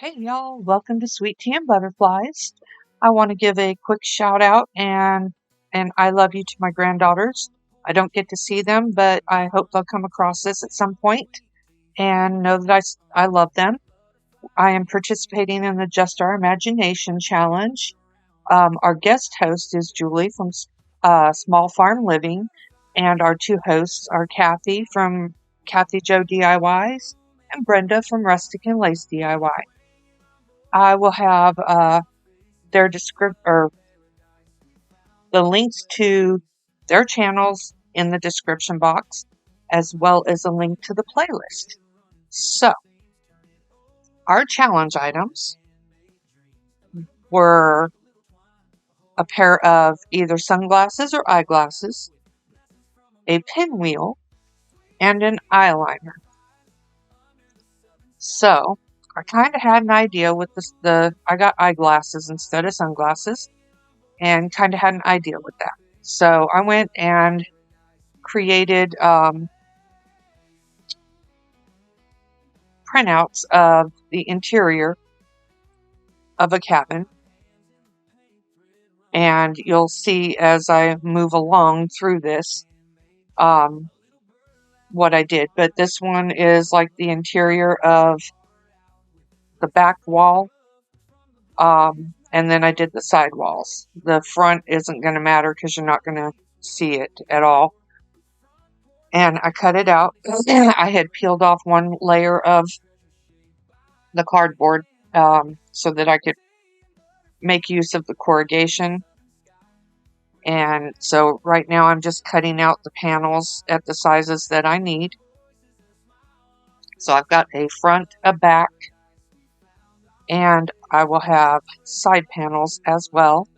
Hey y'all, welcome to Sweet Tea and Butterflies. I want to give a quick shout out and I love you to my granddaughters. I don't get to see them, but I hope they'll come across this at some point and know that I love them. I am participating in the Just Our Imagination Challenge. Our guest host is Julie from Small Farm Living, and our two hosts are Kathy from Kathy Joe DIYs and Brenda from Rustic and Lace DIY. I will have their or the links to their channels in the description box, as well as a link to the playlist. So, our challenge items were a pair of either sunglasses or eyeglasses, a pinwheel, and an eyeliner. So, I kind of had an idea with I got eyeglasses instead of sunglasses, and kind of had an idea with that. So, I went and created printouts of the interior of a cabin, and you'll see as I move along through this what I did. But this one is like the interior of the back wall, and then I did the side walls. The front isn't going to matter because you're not going to see it at all. And I cut it out. I had peeled off one layer of the cardboard so that I could make use of the corrugation. And so right now I'm just cutting out the panels at the sizes that I need. So I've got a front, a back, and I will have side panels as well.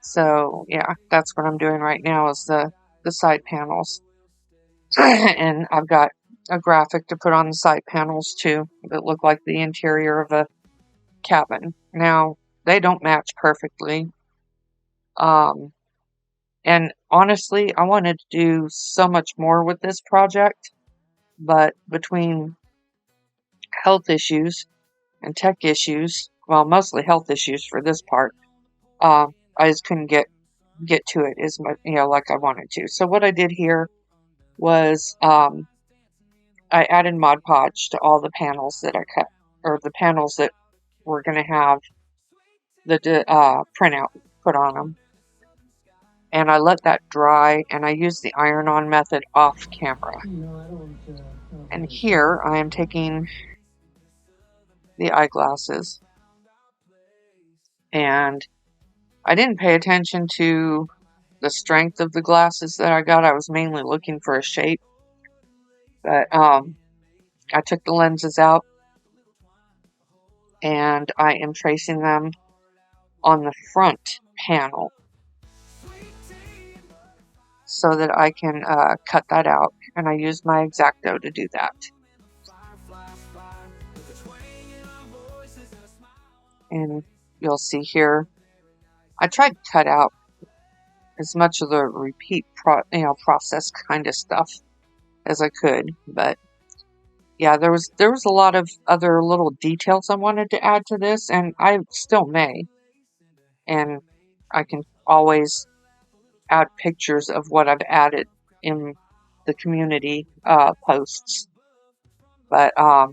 So yeah, that's what I'm doing right now is the side panels. And I've got a graphic to put on the side panels too that look like the interior of a cabin. Now, they don't match perfectly. And honestly, I wanted to do so much more with this project, but between health issues and tech issues, well, mostly health issues for this part, I just couldn't get to it as much, like I wanted to. So what I did here was I added Mod Podge to all the panels that I cut, or the panels that were going to have the printout put on them. And I let that dry, and I used the iron-on method off camera. And here I am taking the eyeglasses, and I didn't pay attention to the strength of the glasses that I got. I was mainly looking for a shape, but I took the lenses out, and I am tracing them on the front panel so that I can cut that out, and I used my X-Acto to do that. And you'll see here, I tried to cut out as much of the repeat process kind of stuff as I could, but yeah, there was a lot of other little details I wanted to add to this, and I still may, and I can always add pictures of what I've added in the community posts. But I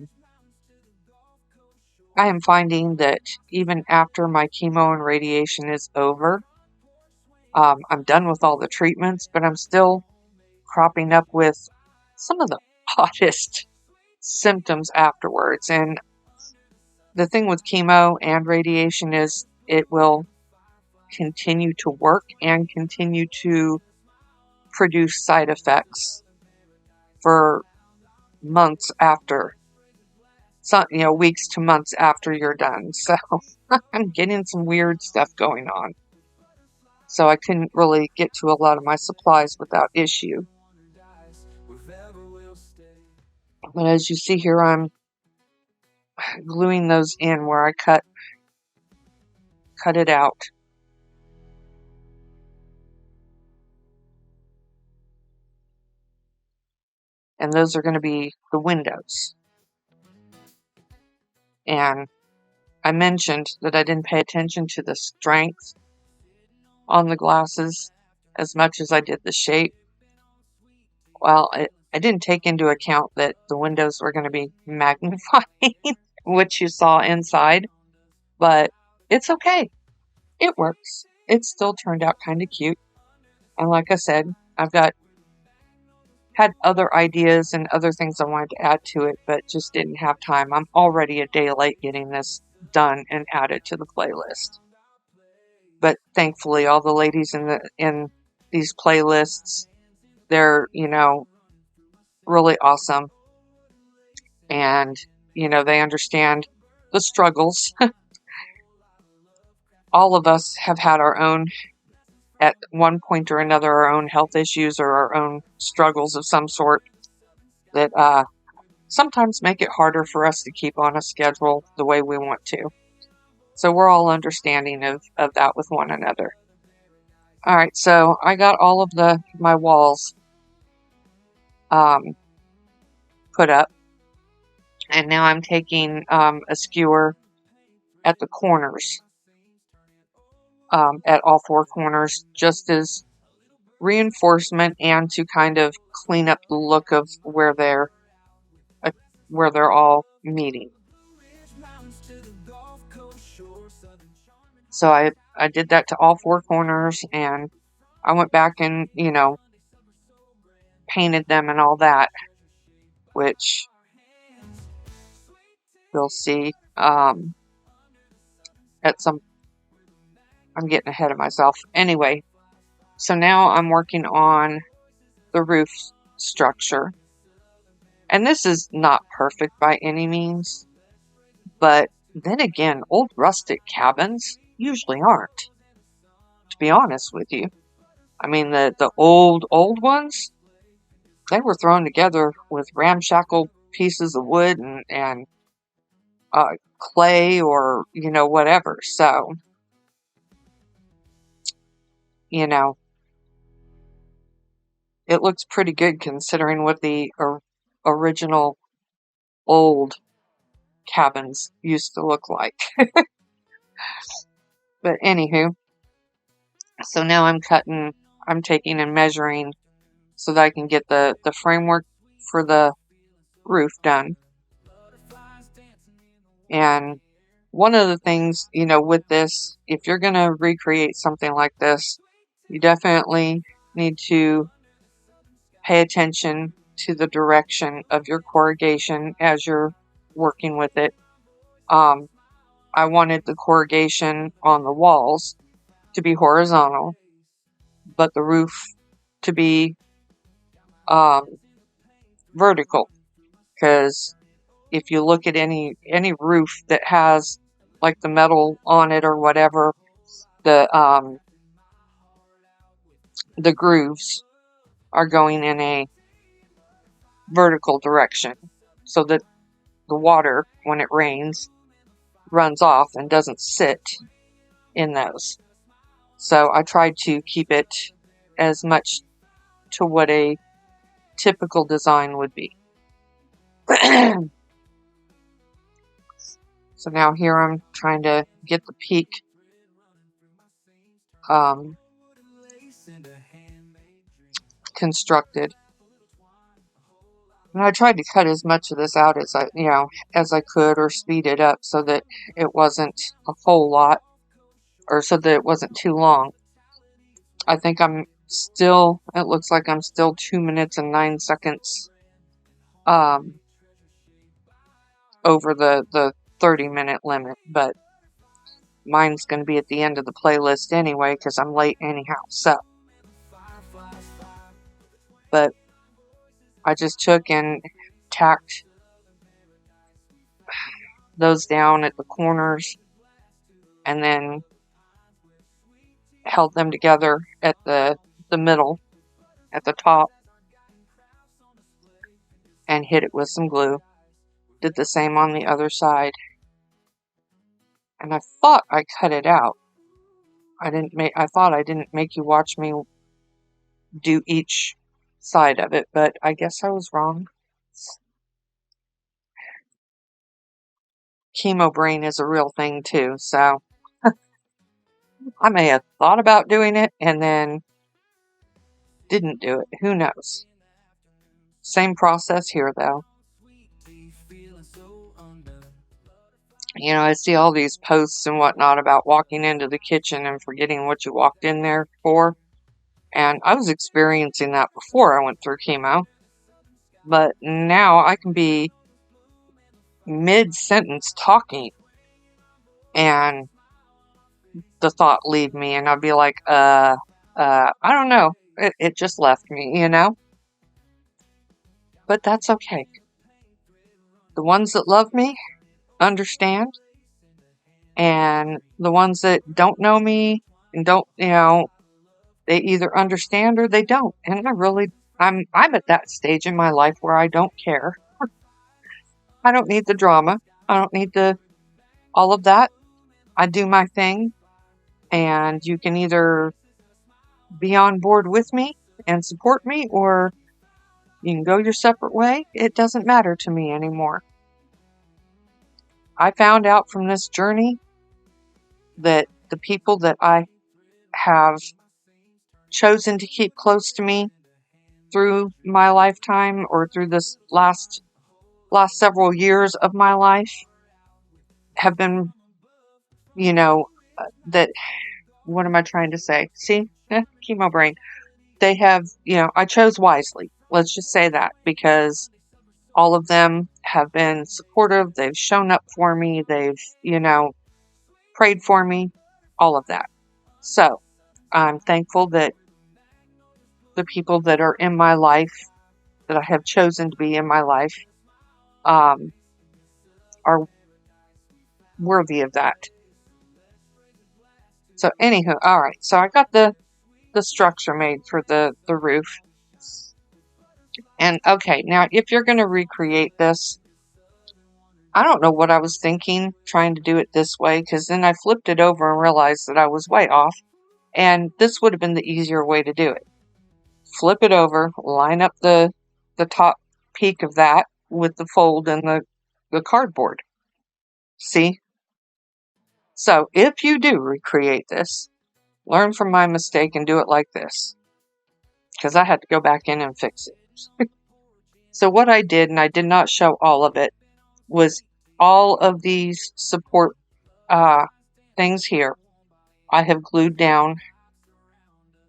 am finding that even after my chemo and radiation is over, I'm done with all the treatments, but I'm still cropping up with some of the oddest symptoms afterwards. And the thing with chemo and radiation is it will continue to work and continue to produce side effects for months after, weeks to months after you're done. So I'm getting some weird stuff going on. So I couldn't really get to a lot of my supplies without issue. But as you see here, I'm gluing those in where I cut it out. and those are going to be the windows. And I mentioned that I didn't pay attention to the strength on the glasses as much as I did the shape. Well, I didn't take into account that the windows were going to be magnifying, which you saw inside, but it's okay. It works. It still turned out kind of cute. And like I said, I've had other ideas and other things I wanted to add to it, but just didn't have time. I'm already a day late getting this done and added to the playlist. But thankfully, all the ladies in these playlists, they're, really awesome. And, they understand the struggles. All of us have had our own, at one point or another, our own health issues or our own struggles of some sort that sometimes make it harder for us to keep on a schedule the way we want to. So we're all understanding of that with one another. All right, so I got all of my walls put up, and now I'm taking a skewer at the corners, at all four corners, just as reinforcement and to kind of clean up the look of where they're all meeting. So I did that to all four corners, and I went back and, painted them and all that, which you'll see I'm getting ahead of myself. Anyway, so now I'm working on the roof structure. And this is not perfect by any means, but then again, old rustic cabins usually aren't, to be honest with you. I mean, the old ones, they were thrown together with ramshackle pieces of wood and clay or, whatever. So, it looks pretty good considering what the original old cabins used to look like. But anywho, so now I'm taking and measuring so that I can get the framework for the roof done. And one of the things, with this, if you're going to recreate something like this, you definitely need to pay attention to the direction of your corrugation as you're working with it. I wanted the corrugation on the walls to be horizontal, but the roof to be vertical. Because if you look at any roof that has like the metal on it or whatever, the grooves are going in a vertical direction so that the water, when it rains, runs off and doesn't sit in those. So I tried to keep it as much to what a typical design would be. So now here I'm trying to get the peak constructed. And I tried to cut as much of this out as I could, or speed it up so that it wasn't a whole lot, or so that it wasn't too long. I think it looks like I'm still 2 minutes and 9 seconds over the 30-minute limit, but mine's going to be at the end of the playlist anyway because I'm late anyhow. So, but I just took and tacked those down at the corners and then held them together at the middle, at the top, and hit it with some glue. Did the same on the other side. And I thought I cut it out. I thought I didn't make you watch me do each side of it, but I guess I was wrong. chemo brain is a real thing too, so I may have thought about doing it and then didn't do it. Who knows? Same process here, though. You know, I see all these posts and whatnot about walking into the kitchen and forgetting what you walked in there for. And I was experiencing that before I went through chemo. But now I can be mid-sentence talking and the thought leave me and I'd be like, I don't know. It just left me, you know? But that's okay. The ones that love me understand, and the ones that don't know me and don't, they either understand or they don't. And I'm at that stage in my life where I don't care. I don't need the drama. I don't need all of that. I do my thing, and you can either be on board with me and support me, or you can go your separate way. It doesn't matter to me anymore. I found out from this journey that the people that I have chosen to keep close to me through my lifetime, or through this last several years of my life, have been, that, what am I trying to say? See, chemo brain. They have, I chose wisely. Let's just say that, because all of them have been supportive. They've shown up for me. They've, prayed for me, all of that. So I'm thankful that the people that are in my life, that I have chosen to be in my life, are worthy of that. So anywho, all right. So I got the structure made for the roof. And okay, now if you're going to recreate this, I don't know what I was thinking trying to do it this way, because then I flipped it over and realized that I was way off. And this would have been the easier way to do it. Flip it over, line up the top peak of that with the fold and the cardboard. See? So if you do recreate this, learn from my mistake and do it like this, because I had to go back in and fix it. So what I did, and I did not show all of it, was all of these support things here I have glued down.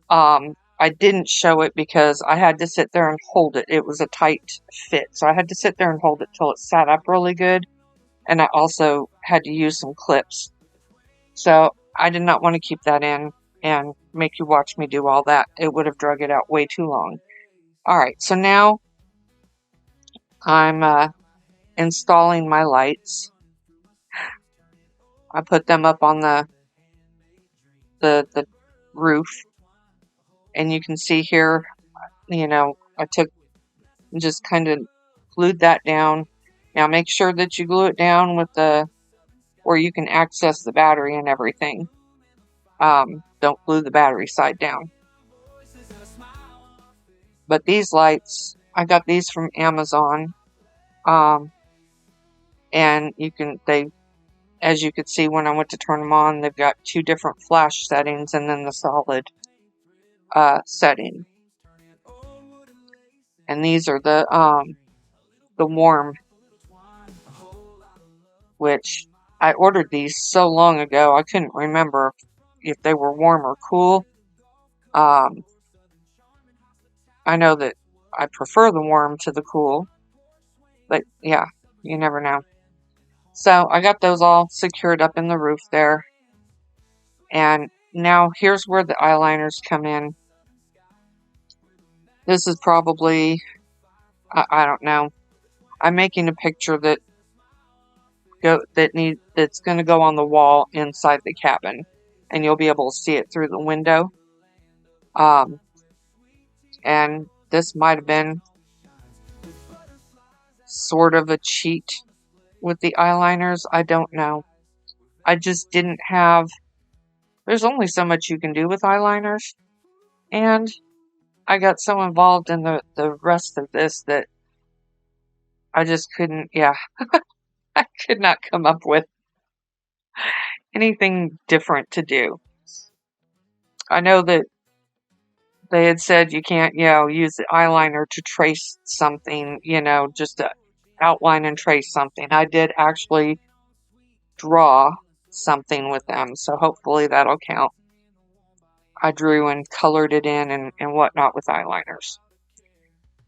I didn't show it because I had to sit there and hold it. It was a tight fit, so I had to sit there and hold it till it sat up really good. And I also had to use some clips. So I did not want to keep that in and make you watch me do all that. It would have drug it out way too long. All right, so now I'm installing my lights. I put them up on the roof, and you can see here, I just kind of glued that down. Now make sure that you glue it down with where you can access the battery and everything. Don't glue the battery side down. But these lights, I got these from Amazon. And as you could see when I went to turn them on, they've got 2 different flash settings and then the solid setting. And these are the warm, which I ordered these so long ago, I couldn't remember if they were warm or cool. I know that I prefer the warm to the cool, but yeah, you never know. So I got those all secured up in the roof there. And now here's where the eyeliners come in. This is probably, I don't know. I'm making a picture that's going to go on the wall inside the cabin, and you'll be able to see it through the window. And this might have been sort of a cheat with the eyeliners. I don't know. I just didn't have. There's only so much you can do with eyeliners, and I got so involved in the rest of this that I just couldn't. Yeah, I could not come up with anything different to do. I know that they had said you can't, use the eyeliner to trace something, just to outline and trace something. I did actually draw something with them, so hopefully that'll count. I drew and colored it in and whatnot with eyeliners.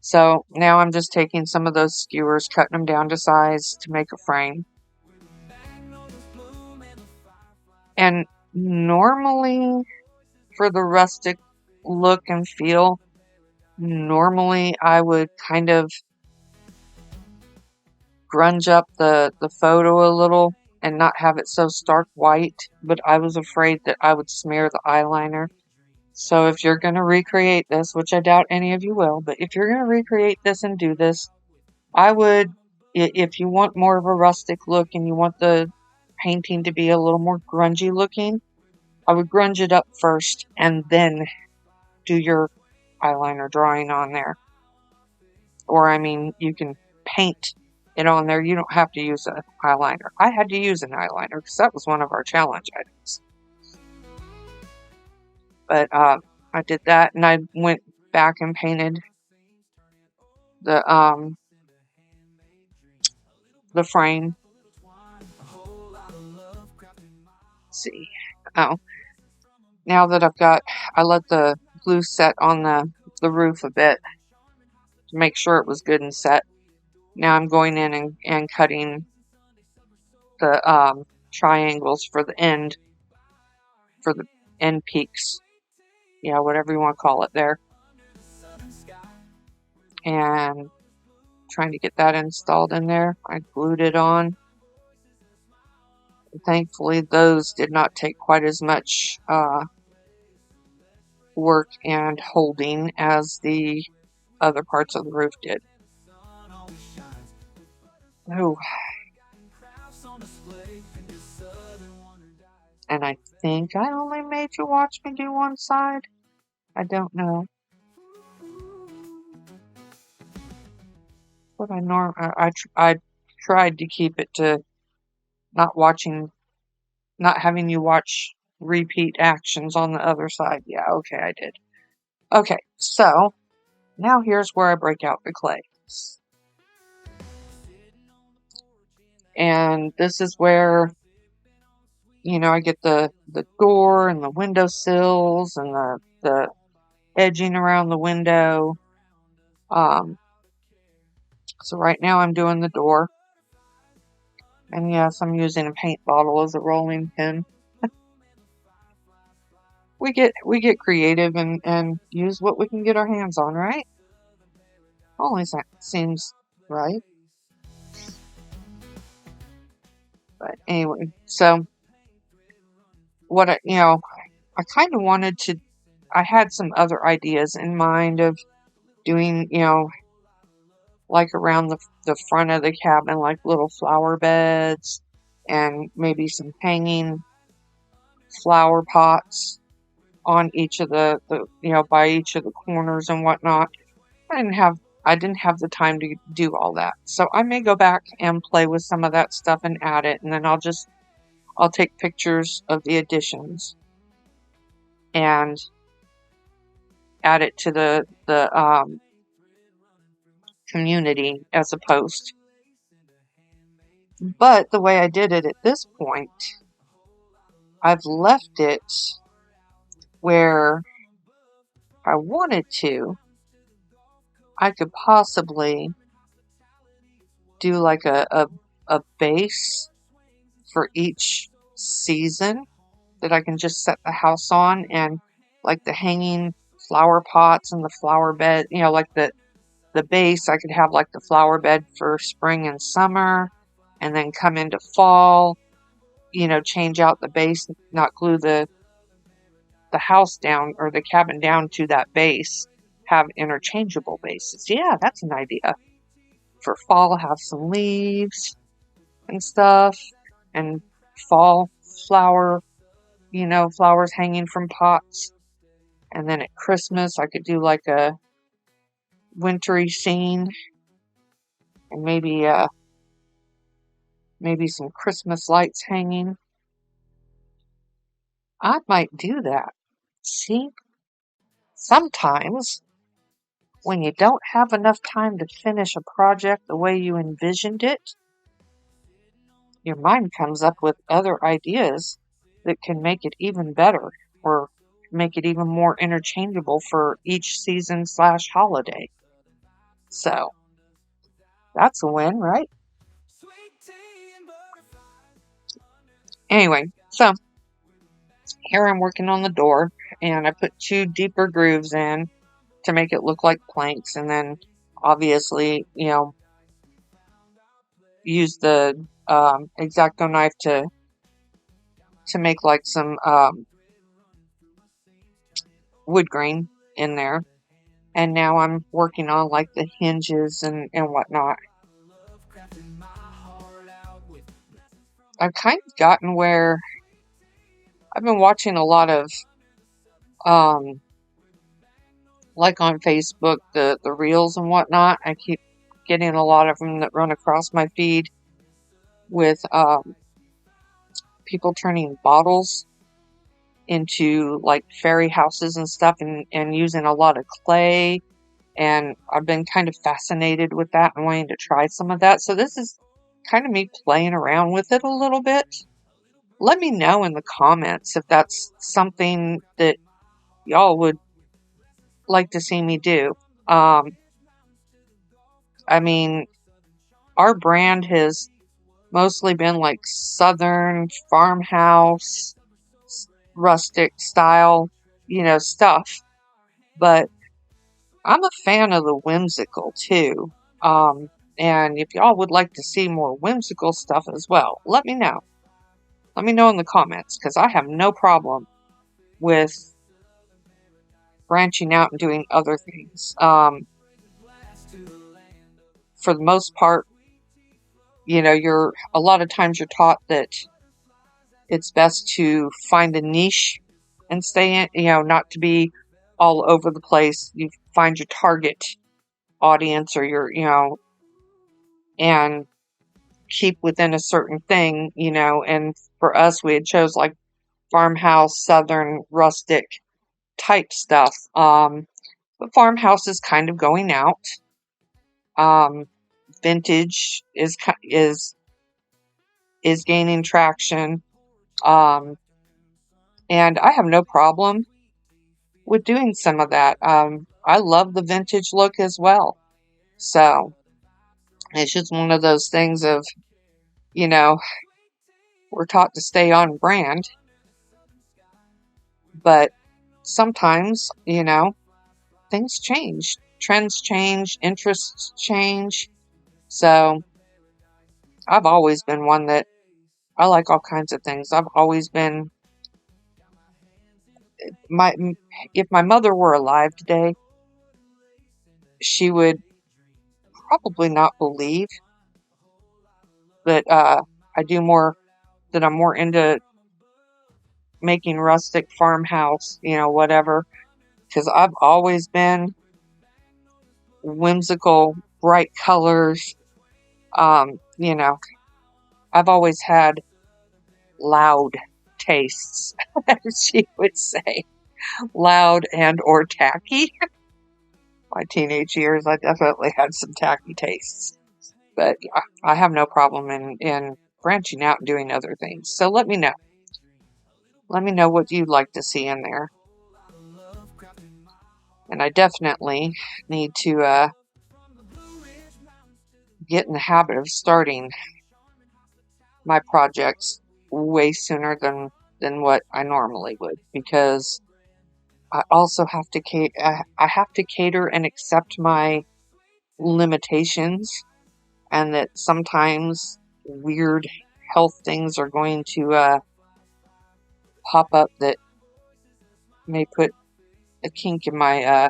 So now I'm just taking some of those skewers, cutting them down to size to make a frame. And normally for the rustic look and feel, normally I would kind of grunge up the photo a little and not have it so stark white, but I was afraid that I would smear the eyeliner. So if you're going to recreate this, which I doubt any of you will, but if you're going to recreate this and do this, I would, if you want more of a rustic look and you want the painting to be a little more grungy looking, I would grunge it up first and then do your eyeliner drawing on there. Or, I mean, you can paint it on there. You don't have to use an eyeliner. I had to use an eyeliner because that was one of our challenge items. But I did that, and I went back and painted the frame. Let's see. Oh, now that I let the glue set on the roof a bit to make sure it was good and set. Now I'm going in and cutting the triangles for the end peaks. Yeah, whatever you want to call it there. And trying to get that installed in there. I glued it on. Thankfully, those did not take quite as much work and holding as the other parts of the roof did. Oh. And I think I only made you watch me do one side. I don't know. But I tried to keep it to not having you watch repeat actions on the other side. Yeah, okay, I did. Okay, so now here's where I break out the clay. And this is where, I get the door and the windowsills and the edging around the window. So right now I'm doing the door. And yes, I'm using a paint bottle as a rolling pin. We get creative and use what we can get our hands on, right? Only seems right. But anyway, so what I kind of wanted to, I had some other ideas in mind of doing, like around the front of the cabin, like little flower beds and maybe some hanging flower pots on each of the by each of the corners and whatnot. I didn't have the time to do all that. So I may go back and play with some of that stuff and add it, and then I'll take pictures of the additions and add it to the community as a post. But the way I did it at this point, I've left it where I wanted to. I could possibly do like a base for each season that I can just set the house on, and like the hanging flower pots and the flower bed, like the base, I could have like the flower bed for spring and summer, and then come into fall, change out the base, not glue the house down or the cabin down to that base, have interchangeable bases. Yeah, that's an idea. For fall, have some leaves and stuff, and fall flowers hanging from pots. And then at Christmas, I could do like a wintry scene, and maybe maybe some Christmas lights hanging. I might do that. See, sometimes when you don't have enough time to finish a project the way you envisioned it, your mind comes up with other ideas that can make it even better or make it even more interchangeable for each season / holiday. So that's a win, right? Anyway, so here I'm working on the door, and I put 2 deeper grooves in to make it look like planks, and then obviously, use the X-Acto knife to make like some wood grain in there. And now I'm working on like the hinges and whatnot. I've kind of gotten where I've been watching a lot of like on Facebook, the reels and whatnot. I keep getting a lot of them that run across my feed with people turning bottles into like fairy houses and stuff, and using a lot of clay. And I've been kind of fascinated with that and wanting to try some of that. So this is kind of me playing around with it a little bit. Let me know in the comments if that's something that y'all would like to see me do. I mean, our brand has mostly been like southern farmhouse, rustic style, stuff. But I'm a fan of the whimsical too. And if y'all would like to see more whimsical stuff as well, let me know. Let me know in the comments, because I have no problem with branching out and doing other things. For the most part, a lot of times you're taught that it's best to find a niche and stay in, not to be all over the place. You find your target audience or and keep within a certain thing, and for us, we had chose like farmhouse, southern, rustic type stuff. The farmhouse is kind of going out. Vintage is gaining traction. And I have no problem with doing some of that. I love the vintage look as well. So it's just one of those things of, we're taught to stay on brand, but sometimes, things change, trends change, interests change. So I've always been one that I like all kinds of things. I've always been if my mother were alive today, she would probably not believe that I'm more into making rustic farmhouse, whatever, because I've always been whimsical, bright colors. I've always had loud tastes, as she would say, loud and or tacky. My teenage years, I definitely had some tacky tastes, but I have no problem in branching out and doing other things. So let me know. Let me know what you'd like to see in there. And I definitely need to get in the habit of starting my projects way sooner than what I normally would, because I also have to I have to cater and accept my limitations, and that sometimes weird health things are going to pop up that may put a kink in my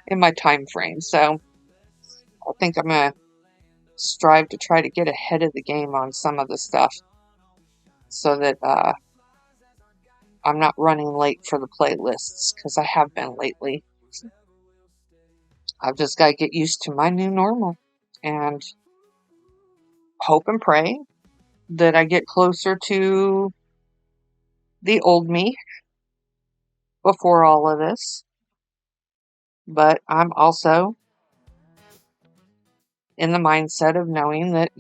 in my time frame. So I think I'm gonna strive to try to get ahead of the game on some of the stuff, so that I'm not running late for the playlists, because I have been lately. I've just got to get used to my new normal, and hope and pray that I get closer to the old me before all of this. But I'm also in the mindset of knowing that,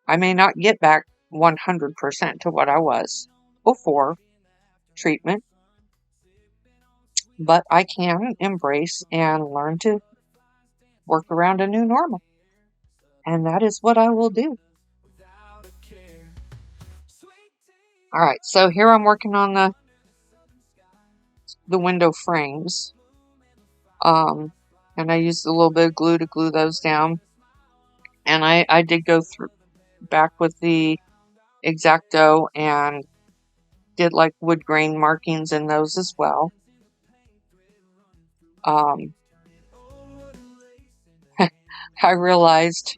I may not get back 100% to what I was before treatment, but I can embrace and learn to work around a new normal. And that is what I will do. All right, so here I'm working on the window frames. And I used a little bit of glue to glue those down. And I did go through back with the X-Acto and did like wood grain markings in those as well. I realized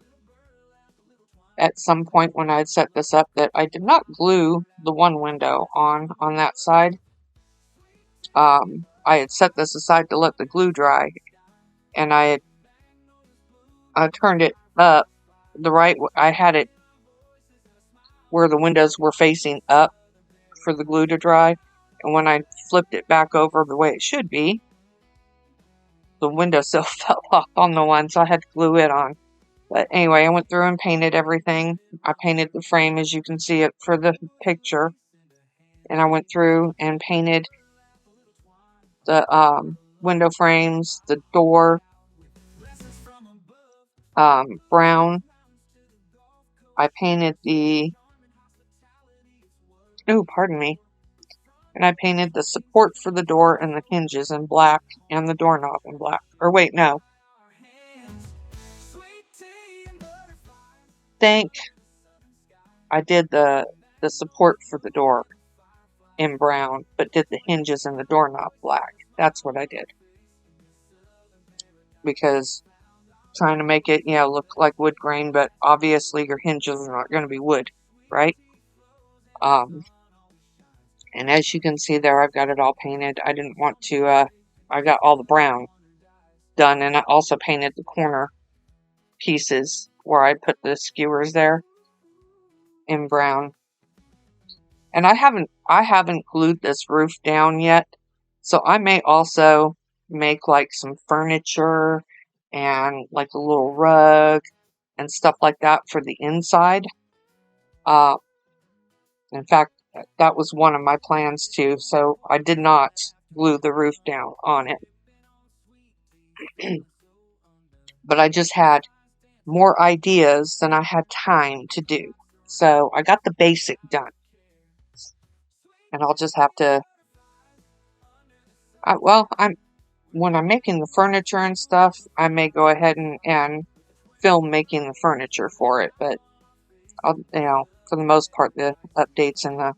at some point when I had set this up that I did not glue the one window on that side. I had set this aside to let the glue dry, and I had turned it up the right way. I had it where the windows were facing up for the glue to dry, and when I flipped it back over the way it should be, the windowsill fell off on the one, so I had to glue it on. But anyway, I went through and painted everything. I painted the frame as you can see it for the picture. And I went through and painted the window frames, the door, brown. I painted pardon me. And I painted the support for the door and the hinges in black and the doorknob in black. Or wait, no. I did the support for the door in brown, but did the hinges and the doorknob black. That's what I did. Because trying to make it, look like wood grain, but obviously your hinges are not going to be wood, right? And as you can see there, I've got it all painted. I didn't want to, I got all the brown done, and I also painted the corner pieces where I put the skewers there in brown. And I haven't glued this roof down yet, so I may also make like some furniture and like a little rug and stuff like that for the inside. In fact, that was one of my plans too, so I did not glue the roof down on it. But I just had more ideas than I had time to do. So I got the basic done. And I'll just have to, when I'm making the furniture and stuff, I may go ahead and film making the furniture for it. But I'll, for the most part, the updates in the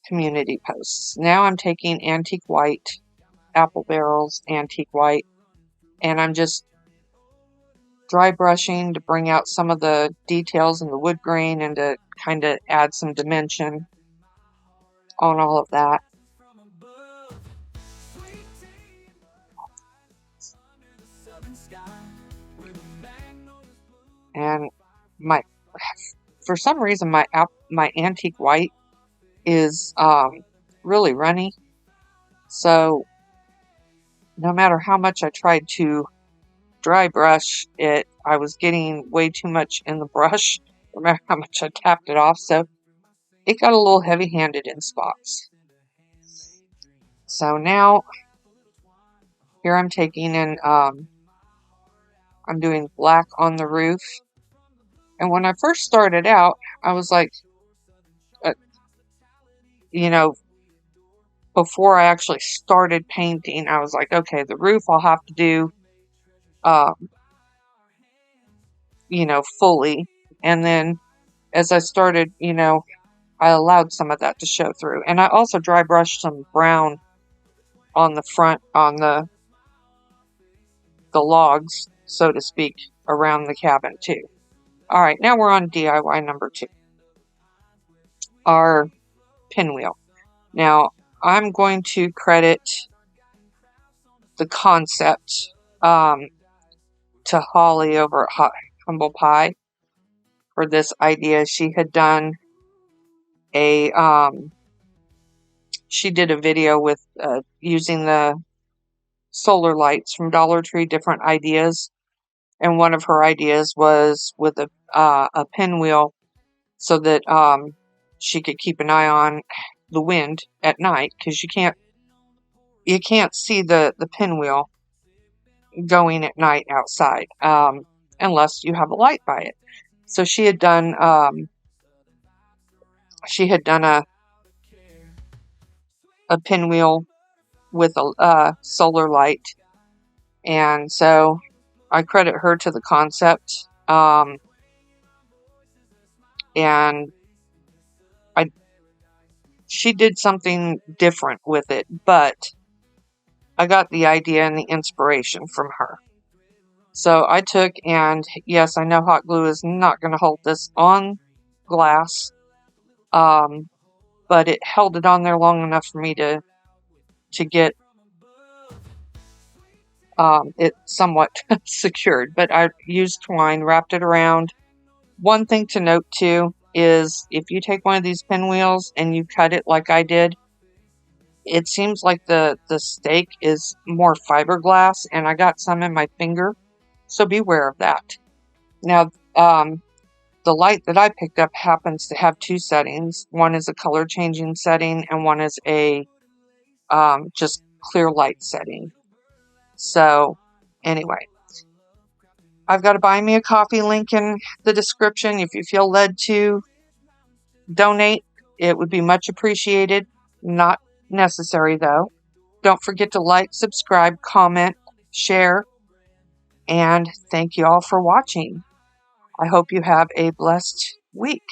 community posts. Now I'm taking antique white, apple barrels, antique white, and I'm just dry brushing to bring out some of the details in the wood grain and to kind of add some dimension on all of that. And for some reason my antique white is really runny, so no matter how much I tried to dry brush it, I was getting way too much in the brush no matter how much I tapped it off, so it got a little heavy-handed in spots. So now here I'm taking and I'm doing black on the roof. And when I first started out, I was like, before I actually started painting, I was like, okay, the roof I'll have to do, fully. And then as I started, I allowed some of that to show through. And I also dry brushed some brown on the front, on the logs, so to speak, around the cabin too. All right, now we're on DIY number 2. Our pinwheel. Now, I'm going to credit the concept to Holly over at Humble Pie. for this idea. She had done a she did a video with using the solar lights from Dollar Tree, different ideas, and one of her ideas was with a pinwheel, so that she could keep an eye on the wind at night, because you can't see the pinwheel going at night outside unless you have a light by it. So she had done a pinwheel with a solar light, and so I credit her to the concept. And she did something different with it, but I got the idea and the inspiration from her. So I took, and yes, I know hot glue is not going to hold this on glass, but it held it on there long enough for me to get it somewhat secured. But I used twine, wrapped it around. One thing to note too is if you take one of these pinwheels and you cut it like I did, it seems like the stake is more fiberglass, and I got some in my finger, so beware of that. Now, the light that I picked up happens to have two settings. One is a color changing setting, and one is a just clear light setting. So anyway, I've got a buy me a coffee link in the description. If you feel led to donate, it would be much appreciated. Not necessary though. Don't forget to like, subscribe, comment, share, and thank you all for watching. I hope you have a blessed week.